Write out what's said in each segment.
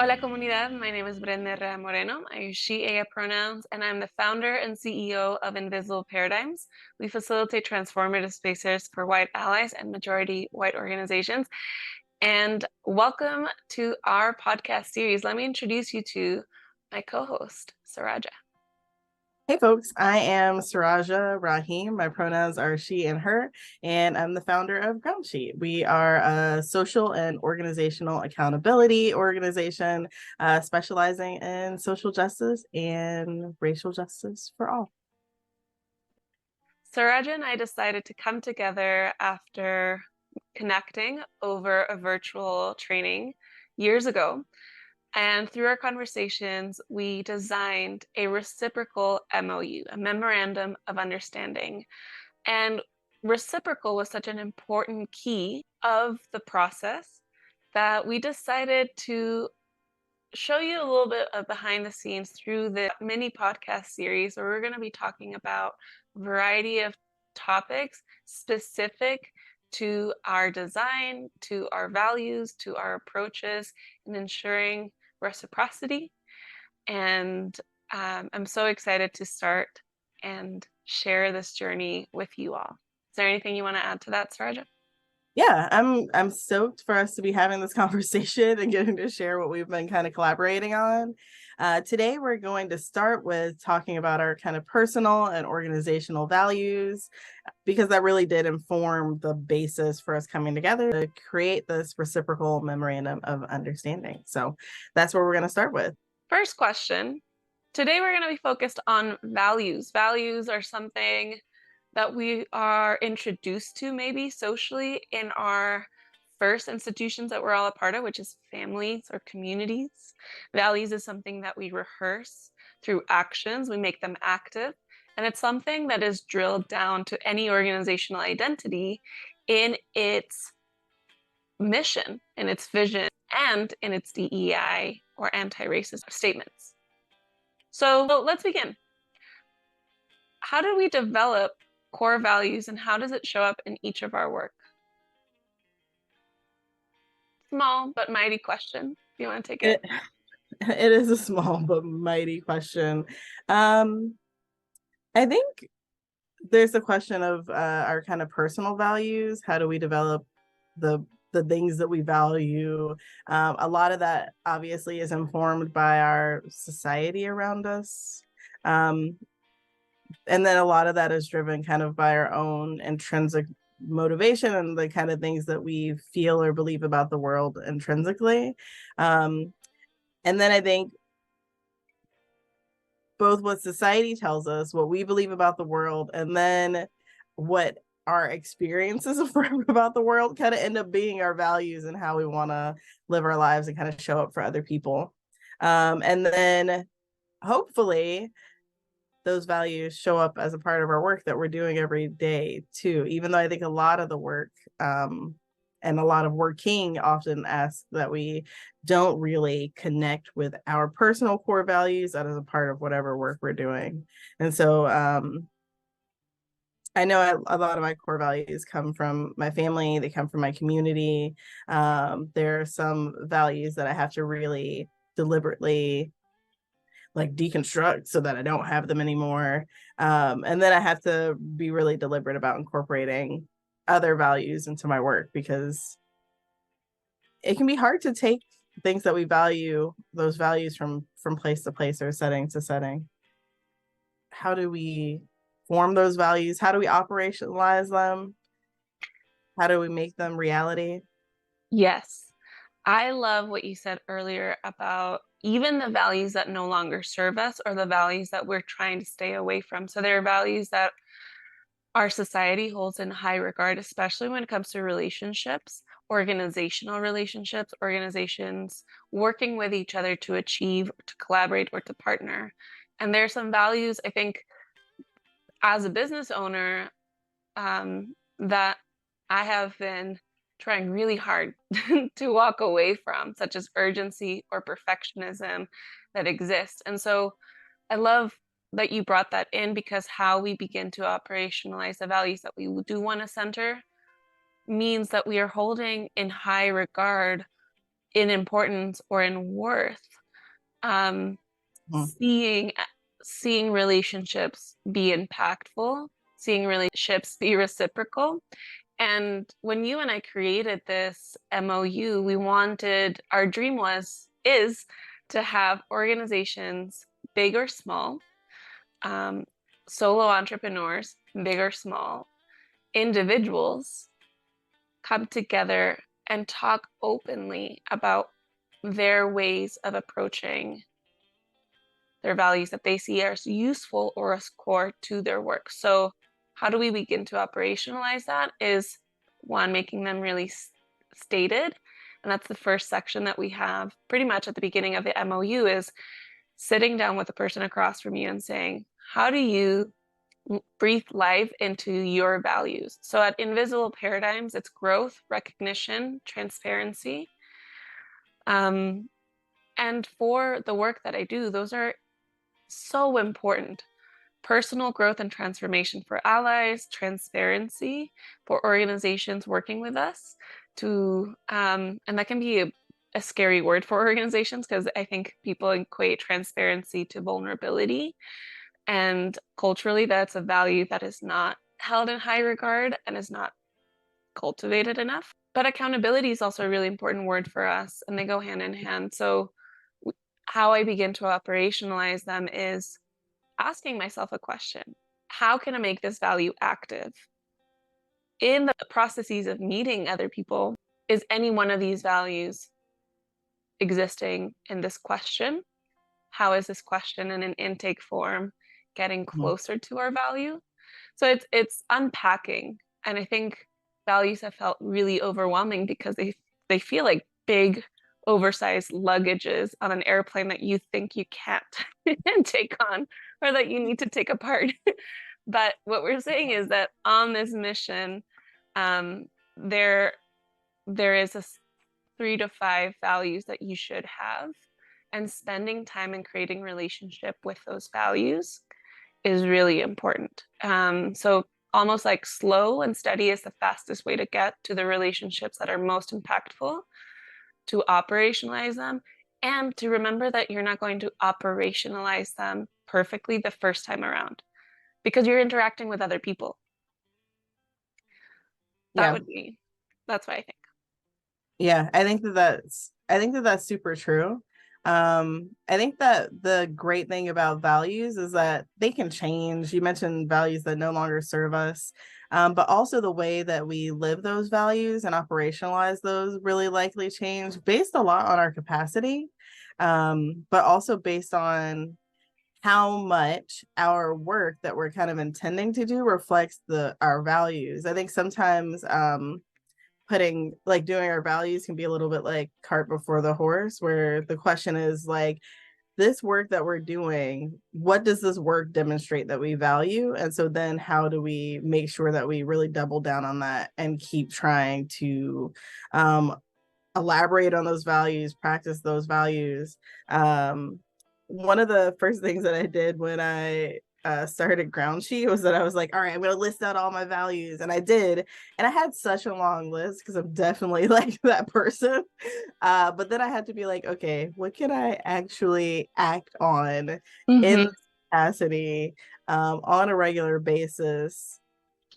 Hola comunidad, my name is Brenda Herrera Moreno. I use she, ella pronouns, and I'm the founder and CEO of In.Visible Paradigms. We facilitate transformative spaces for white allies and majority white organizations. And welcome to our podcast series. Let me introduce you to my co-host, Saraja. Hey folks, I am Saraja Rahim. My pronouns are she and her, and I'm the founder of Ground Sheet. We are a social and organizational accountability organization specializing in social justice and racial justice for all. Saraja and I decided to come together after connecting over a virtual training years ago. And through our conversations, we designed a reciprocal MOU, a memorandum of understanding. And reciprocal was such an important key of the process that we decided to show you a little bit of behind the scenes through the mini podcast series where we're going to be talking about a variety of topics specific to our design, to our values, to our approaches, and ensuring reciprocity. And I'm so excited to start and share this journey with you all. Is there anything you want to add to that, Saraja? Yeah, I'm stoked for us to be having this conversation and getting to share what we've been kind of collaborating on. Today, we're going to start with talking about our kind of personal and organizational values, because that really did inform the basis for us coming together to create this reciprocal memorandum of understanding. So that's where we're going to start with. First question. Today, we're going to be focused on values. Values are something that we are introduced to maybe socially in our first institutions that we're all a part of, which is families or communities. Values is something that we rehearse through actions, we make them active, and it's something that is drilled down to any organizational identity in its mission, in its vision, and in its DEI or anti-racist statements. So let's begin. How do we develop core values and how does it show up in each of our work? Small but mighty question. Do you want to take it? It is a small but mighty question. I think there's a question of our kind of personal values. How do we develop the things that we value? A lot of that obviously is informed by our society around us. And then a lot of that is driven kind of by our own intrinsic motivation and the kind of things that we feel or believe about the world intrinsically. And then I think both what society tells us, what we believe about the world, and then what our experiences about the world kind of end up being our values and how we want to live our lives and kind of show up for other people. And then hopefully those values show up as a part of our work that we're doing every day too, even though I think a lot of the work and a lot of working often asks that we don't really connect with our personal core values that is a part of whatever work we're doing. And so I know a lot of my core values come from my family, they come from my community. There are some values that I have to really deliberately like deconstruct so that I don't have them anymore. And then I have to be really deliberate about incorporating other values into my work, because it can be hard to take things that we value, those values from place to place or setting to setting. How do we form those values? How do we operationalize them? How do we make them reality? Yes. I love what you said earlier about even the values that no longer serve us or the values that we're trying to stay away from. So there are values that our society holds in high regard, especially when it comes to relationships, organizational relationships, organizations working with each other to achieve, to collaborate, or to partner. And there are some values, I think, as a business owner, that I have been trying really hard to walk away from, such as urgency or perfectionism that exists. And so I love that you brought that in, because how we begin to operationalize the values that we do want to center means that we are holding in high regard in importance or in worth. Um, Mhm. seeing relationships be impactful, seeing relationships be reciprocal. And when you and I created this MOU, we wanted, our dream is to have organizations, big or small, um, solo entrepreneurs, big or small, individuals come together and talk openly about their ways of approaching their values that they see as useful or as core to their work. So, how do we begin to operationalize that? Is one, making them really stated. And that's the first section that we have pretty much at the beginning of the MOU is sitting down with the person across from you and saying, how do you breathe life into your values? So at In.Visible Paradigms, it's growth, recognition, transparency. Um, and for the work that I do, those are so important. Personal growth and transformation for allies, transparency for organizations working with us to, and that can be a scary word for organizations because I think people equate transparency to vulnerability. And culturally, that's a value that is not held in high regard and is not cultivated enough. But accountability is also a really important word for us, and they go hand in hand. So, how I begin to operationalize them is asking myself a question. How can I make this value active? In the processes of meeting other people, is any one of these values existing in this question? How is this question in an intake form getting Mhm. closer to our value? So it's unpacking. And I think values have felt really overwhelming because they feel like big, oversized luggages on an airplane that you think you can't take on or that you need to take apart. But what we're saying is that on this mission, um, there there is a 3 to 5 values that you should have, and spending time and creating relationship with those values is really important. So almost like slow and steady is the fastest way to get to the relationships that are most impactful, to operationalize them, and to remember that you're not going to operationalize them perfectly the first time around because you're interacting with other people. That Yeah. would be, that's what I think. Yeah, I think that that's super true. I think that the great thing about values is that they can change. You mentioned values that no longer serve us, but also the way that we live those values and operationalize those really likely change based a lot on our capacity, but also based on how much our work that we're kind of intending to do reflects the our values. I think sometimes putting like doing our values can be a little bit like cart before the horse, where the question is like, this work that we're doing, what does this work demonstrate that we value? And so then how do we make sure that we really double down on that and keep trying to um, elaborate on those values, practice those values. Um, One of the first things that I did when I started Groundsheet was that I was like, all right, I'm going to list out all my values. And I did. And I had such a long list because I'm definitely like that person. But then I had to be like, okay, what can I actually act on in Mm-hmm. this capacity on a regular basis,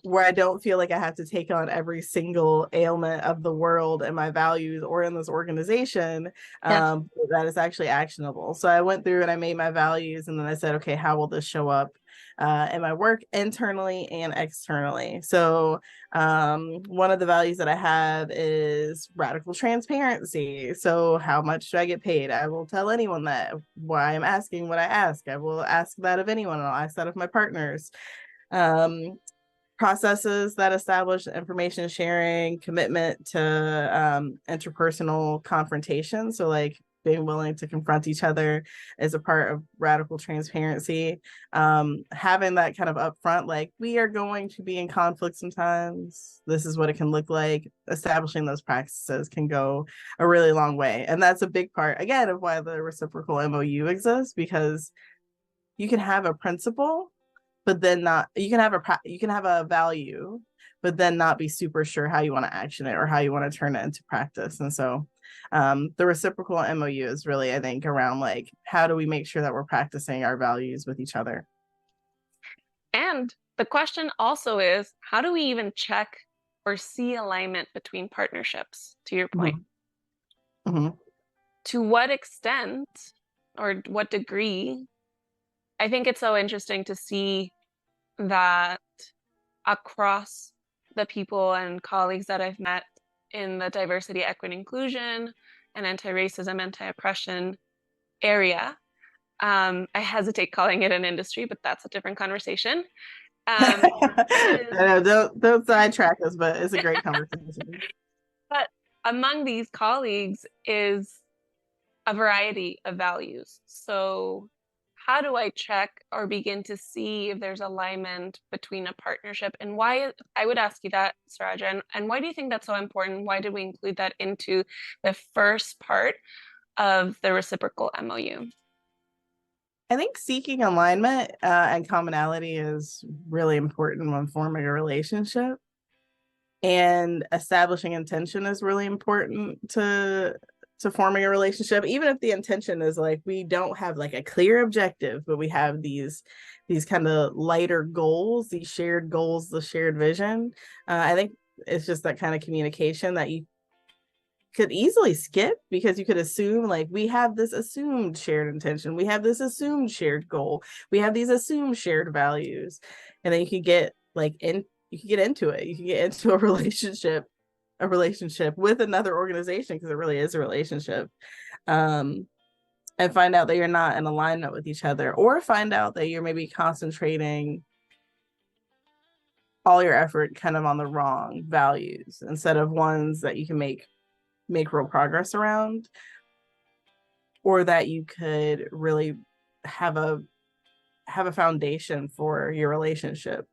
where I don't feel like I have to take on every single ailment of the world and my values or in this organization, Yes. that is actually actionable. So I went through and I made my values, and then I said, okay, how will this show up in my work internally and externally? So one of the values that I have is radical transparency. So how much do I get paid? I will tell anyone that. Why I'm asking what I ask. I will ask that of anyone, and I'll ask that of my partners. Um, Processes that establish information sharing, commitment to interpersonal confrontation. So, like being willing to confront each other is a part of radical transparency. Having that kind of upfront, like we are going to be in conflict sometimes. This is what it can look like. Establishing those practices can go a really long way, and that's a big part again of why the reciprocal MOU exists, because you can have a principle but then not you can have a value but then not be super sure how you want to action it or how you want to turn it into practice. And so The reciprocal MOU is really, I think, around like, how do we make sure that we're practicing our values with each other? And the question also is, how do we even check or see alignment between partnerships, to your point? Mhm. Mhm. To what extent or what degree? I think it's so interesting to see that across the people and colleagues that I've met in the diversity, equity, inclusion, and anti-racism, anti-oppression area. I hesitate calling it an industry, but that's a different conversation. Um, I is, know, don't sidetrack us, but it's a great conversation. but among these colleagues is a variety of values. So, how do I check or begin to see if there's alignment between a partnership? And why, I would ask you that, Saraja, and why do you think that's so important? Why did we include that into the first part of the reciprocal MOU? I think seeking alignment and commonality is really important when forming a relationship. And establishing intention is really important to forming a relationship, even if the intention is like we don't have like a clear objective, but we have these kind of lighter goals, these shared goals, the shared vision. I think it's just that kind of communication that you could easily skip, because you could assume like we have this assumed shared intention, we have this assumed shared goal, we have these assumed shared values, and then you could get like in you can get into it, you can get into a relationship with another organization, because it really is a relationship, um and find out that you're not in alignment with each other, or find out that you're maybe concentrating all your effort kind of on the wrong values instead of ones that you can make real progress around, or that you could really have a foundation for your relationship.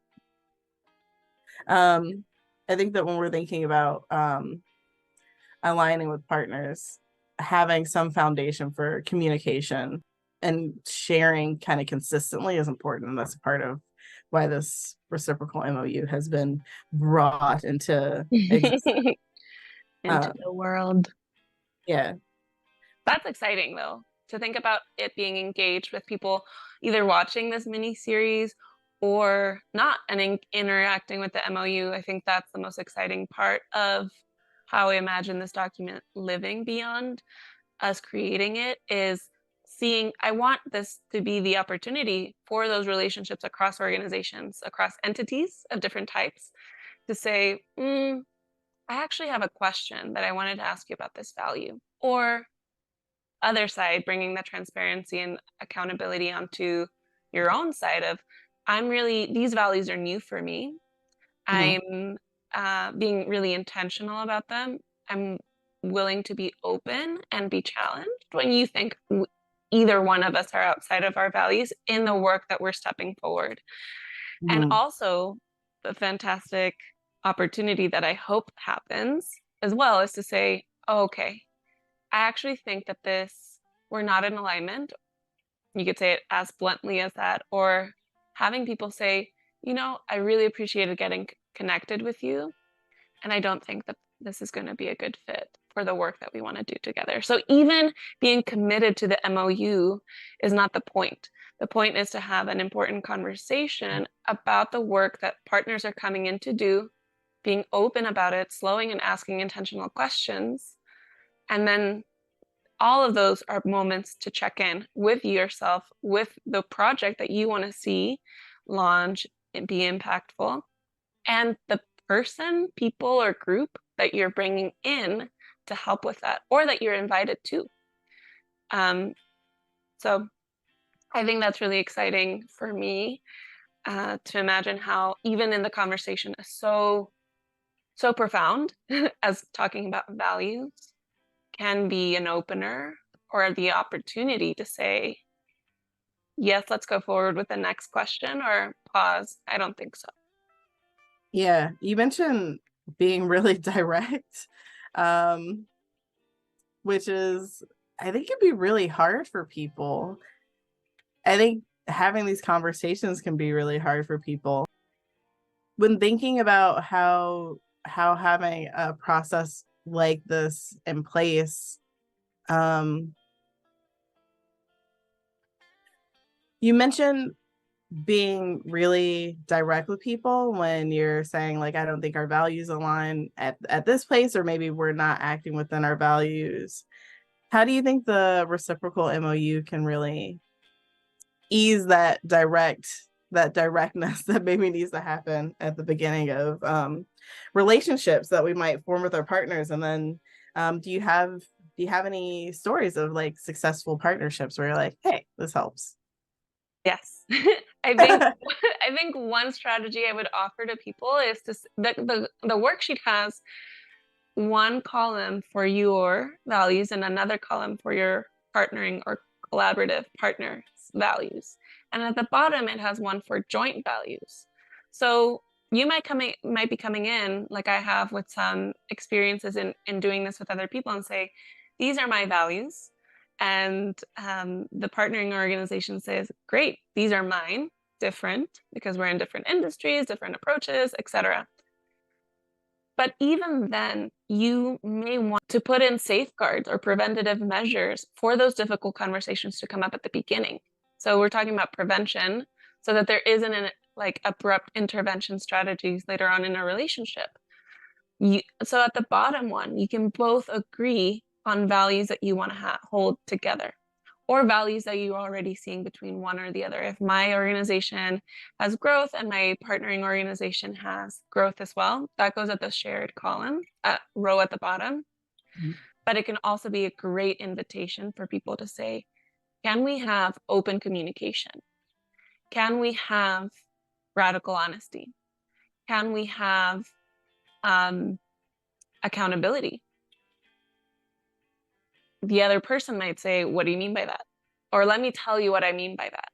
um I think that when we're thinking about aligning with partners, having some foundation for communication and sharing kind of consistently is important, and that's a part of why this reciprocal MOU has been brought into existence. Into uh, the world. yeah. That's exciting though, to think about it being engaged with people either watching this mini series or not, and interacting with the MOU. I think that's the most exciting part of how I imagine this document living beyond us creating it, is seeing, I want this to be the opportunity for those relationships across organizations, across entities of different types, to say, I actually have a question that I wanted to ask you about this value. Or other side, bringing that transparency and accountability onto your own side of, I'm really, these values are new for me. Mhm. I'm being really intentional about them. I'm willing to be open and be challenged when you think either one of us are outside of our values in the work that we're stepping forward. And Mhm. also, the fantastic opportunity that I hope happens as well is to say, oh, okay, I actually think that this, we're not in alignment. You could say it as bluntly as that, or having people say, I really appreciated getting connected with you, and I don't think that this is going to be a good fit for the work that we want to do together. So even being committed to the MOU is not the point. The point is to have an important conversation about the work that partners are coming in to do, being open about it, slowing and asking intentional questions, and then all of those are moments to check in with yourself, with the project that you want to see launch and be impactful, and the person, people, or group that you're bringing in to help with that, or that you're invited to. Um, so I think that's really exciting for me, to imagine how even in the conversation is so profound as talking about values can be an opener or the opportunity to say, yes, let's go forward with the next question, or pause, I don't think so. Yeah, you mentioned being really direct, um, which is, I think it'd be really hard for people. I think having these conversations can be really hard for people. When thinking about how having a process like this in place. You mentioned being really direct with people when you're saying like, I don't think our values align at this place, or maybe we're not acting within our values. How do you think the reciprocal MOU can really ease that directness that maybe needs to happen at the beginning of relationships that we might form with our partners? And then do you have any stories of like successful partnerships where you're like, hey, this helps? Yes. I think I think one strategy I would offer to people is the worksheet has one column for your values and another column for your partnering or collaborative partner's values. And at the bottom, it has one for joint values. So you might be coming in, like I have with some experiences in doing this with other people, and say, these are my values. And the partnering organization says, great, these are mine, different, because we're in different industries, different approaches, etc. But even then, you may want to put in safeguards or preventative measures for those difficult conversations to come up at the beginning. So we're talking about prevention so that there isn't an like abrupt intervention strategies later on in a relationship. So at the bottom one, you can both agree on values that you want to hold together, or values that you're already seeing between one or the other. If my organization has growth and my partnering organization has growth as well, that goes at the shared column, row at the bottom. Mhm. But it can also be a great invitation for people to say, can we have open communication? Can we have radical honesty? Can we have accountability? The other person might say, what do you mean by that? Or let me tell you what I mean by that.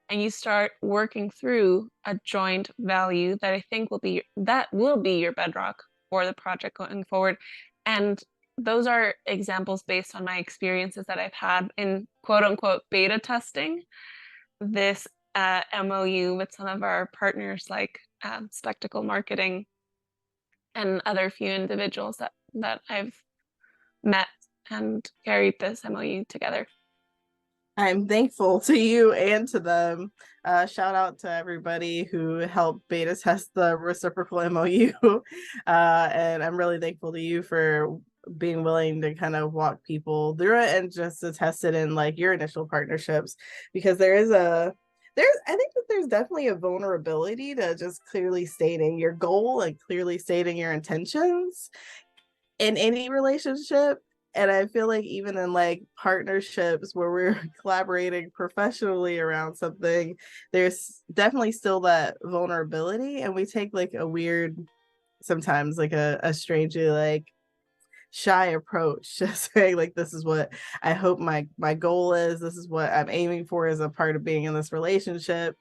And you start working through a joint value that I think will be your bedrock for the project going forward. And those are examples based on my experiences that I've had in quote unquote beta testing this MOU with some of our partners like Spectacle Marketing and other few individuals that I've met and carried this MOU together. I'm thankful to you and to them. Shout out to everybody who helped beta test the reciprocal MOU. And I'm really thankful to you for being willing to kind of walk people through it and just to test it in like your initial partnerships, because I think that there's definitely a vulnerability to just clearly stating your goal and clearly stating your intentions in any relationship. And I feel like even in like partnerships where we're collaborating professionally around something, there's definitely still that vulnerability. And we take like a weird, sometimes like a strangely like shy approach, just saying like, this is what I hope my goal is, this is what I'm aiming for as a part of being in this relationship,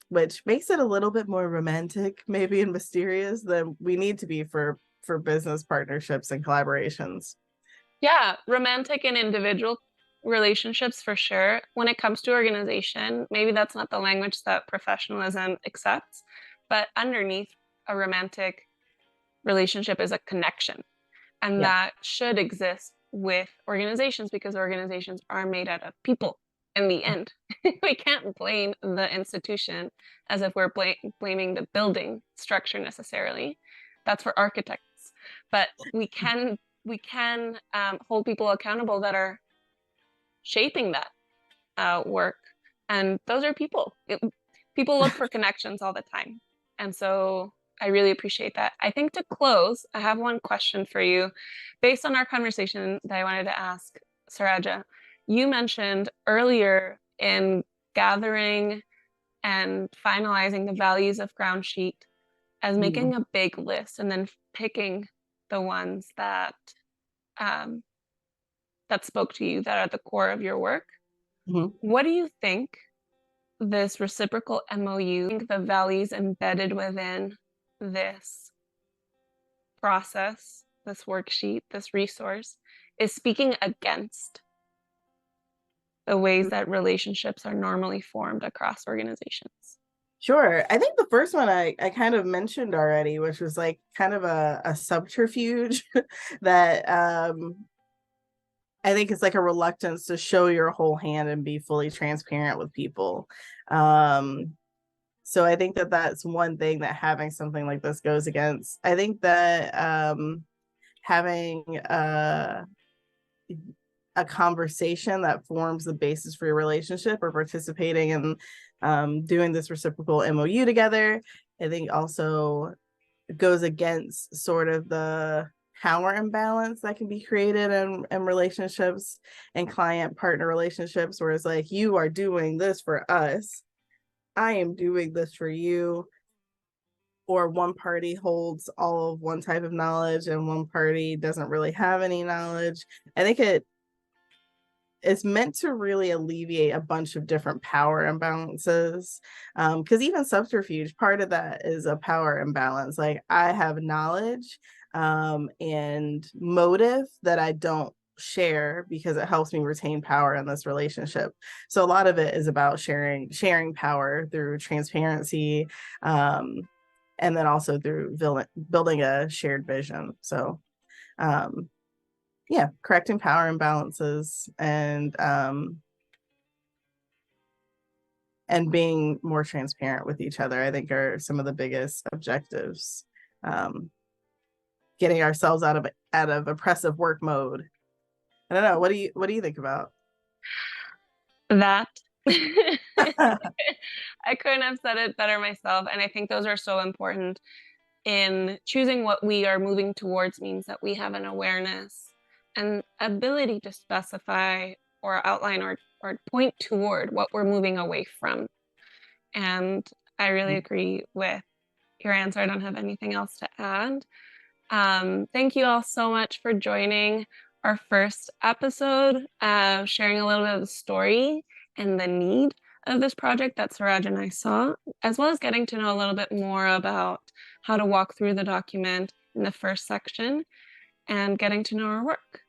which makes it a little bit more romantic maybe and mysterious than we need to be for business partnerships and collaborations. Yeah, romantic and individual relationships for sure. When it comes to organization, maybe that's not the language that professionalism accepts, but underneath a romantic relationship is a connection. And Yeah. that should exist with organizations because organizations are made out of people in the end. We can't blame the institution as if we're blaming the building structure necessarily. That's for architects. But we can hold people accountable that are shaping that work. And those are people. People look for connections all the time. And so I really appreciate that. I think to close, I have one question for you based on our conversation that I wanted to ask Saraja. You mentioned earlier in gathering and finalizing the values of ground sheet as Mhm. making a big list and then picking the ones um, that spoke to you that are at the core of your work. Mhm. What do you think this reciprocal MOU, think the values embedded within this process, this worksheet, this resource, is speaking against the ways that relationships are normally formed across organizations? Sure. I think the first one I kind of mentioned already, which was like kind of a subterfuge that I think it's like a reluctance to show your whole hand and be fully transparent with people. Um, so I think that that's one thing that having something like this goes against. I think that having a conversation that forms the basis for your relationship or participating in doing this reciprocal MOU together, I think also goes against sort of the power imbalance that can be created in relationships and client partner relationships, where it's like, you are doing this for us, I am doing this for you, or one party holds all of one type of knowledge and one party doesn't really have any knowledge. I think it's meant to really alleviate a bunch of different power imbalances. Because even subterfuge, part of that is a power imbalance. Like, I have knowledge and motive that I don't share because it helps me retain power in this relationship. So a lot of it is about sharing power through transparency, and then also through building a shared vision. So um, yeah, correcting power imbalances and being more transparent with each other, I think, are some of the biggest objectives. Um, Getting ourselves out of oppressive work mode. I don't know. What do you think about? That I couldn't have said it better myself. And I think those are so important in choosing what we are moving towards means that we have an awareness and ability to specify or outline or point toward what we're moving away from. And I really agree with your answer. I don't have anything else to add. Thank you all so much for joining our first episode, sharing a little bit of the story and the need of this project that Suraj and I saw, as well as getting to know a little bit more about how to walk through the document in the first section and getting to know our work.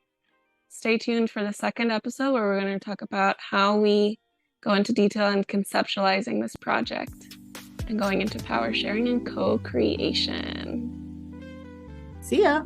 Stay tuned for the second episode where we're going to talk about how we go into detail in conceptualizing this project and going into power sharing and co-creation. See ya.